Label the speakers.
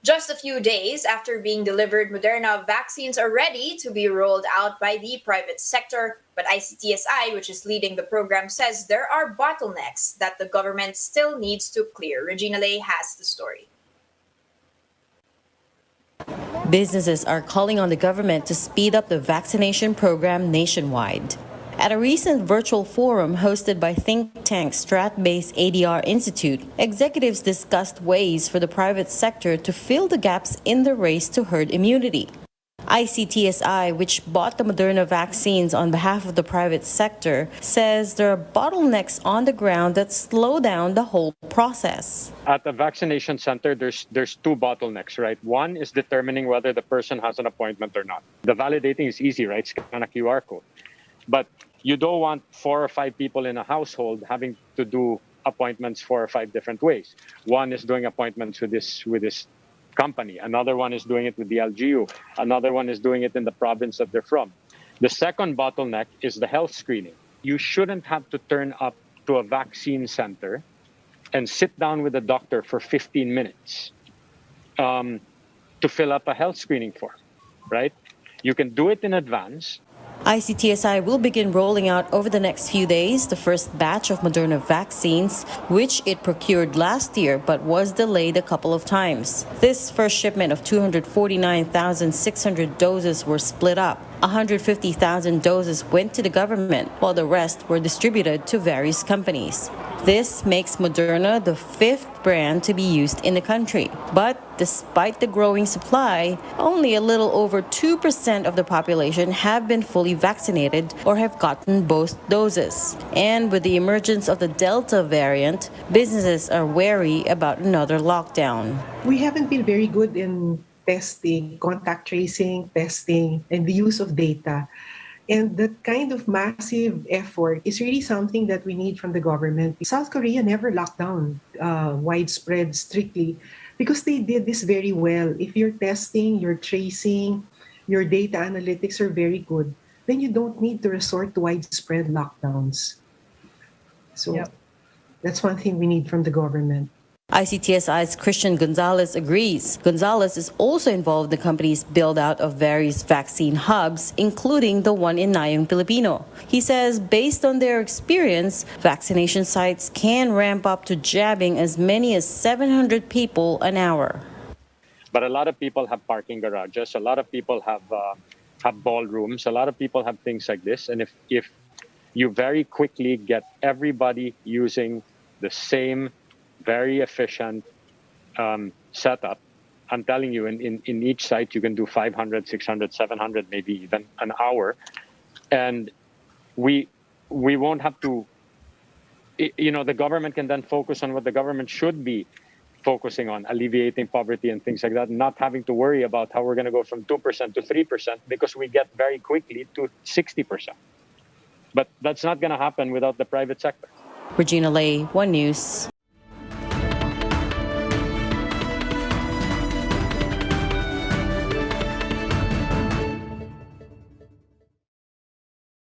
Speaker 1: Just a few days after being delivered, Moderna vaccines are ready to be rolled out by the private sector, but ICTSI, which is leading the program, says there are bottlenecks that the government still needs to clear. Regina Lay has the story.
Speaker 2: Businesses are calling on the government to speed up the vaccination program nationwide. At a recent virtual forum hosted by think tank Strat-based ADR Institute, executives discussed ways for the private sector to fill the gaps in the race to herd immunity. ICTSI, which bought the Moderna vaccines on behalf of the private sector, says there are bottlenecks on the ground that slow down the whole process.
Speaker 3: At the vaccination center, there's two bottlenecks, right? One is determining whether the person has an appointment or not. The validating is easy, right? Scan a QR code. But you don't want 4 or 5 people in a household having to do appointments 4 or 5 different ways. One is doing appointments with this company. Another one is doing it with the LGU. Another one is doing it in the province that they're from. The second bottleneck is the health screening. You shouldn't have to turn up to a vaccine center and sit down with a doctor for 15 minutes to fill up a health screening form, right? You can do it in advance.
Speaker 2: ICTSI will begin rolling out over the next few days the first batch of Moderna vaccines, which it procured last year but was delayed a couple of times. This first shipment of 249,600 doses were split up. 150,000 doses went to the government, while the rest were distributed to various companies. This makes Moderna the 5th brand to be used in the country. But despite the growing supply, only a little over 2% of the population have been fully vaccinated or have gotten both doses. And with the emergence of the Delta variant, businesses are wary about another lockdown.
Speaker 4: We haven't been very good in testing, contact tracing, testing, and the use of data. And that kind of massive effort is really something that we need from the government. South Korea never locked down widespread strictly because they did this very well. If you're testing, you're tracing, your data analytics are very good, then you don't need to resort to widespread lockdowns. So that's one thing we need from the government.
Speaker 2: ICTSI's Christian Gonzalez agrees. Gonzalez is also involved in the company's build-out of various vaccine hubs, including the one in Nayong Pilipino. He says based on their experience, vaccination sites can ramp up to jabbing as many as 700 people an hour.
Speaker 3: But a lot of people have parking garages. A lot of people have ballrooms. A lot of people have things like this. And if you very quickly get everybody using the same very efficient setup, I'm telling you, in each site, you can do 500, 600, 700, maybe even an hour. And we won't have to, the government can then focus on what the government should be focusing on, alleviating poverty and things like that, not having to worry about how we're going to go from 2% to 3% because we get very quickly to 60%. But that's not going to happen without the private sector.
Speaker 2: Regina Lay, One News.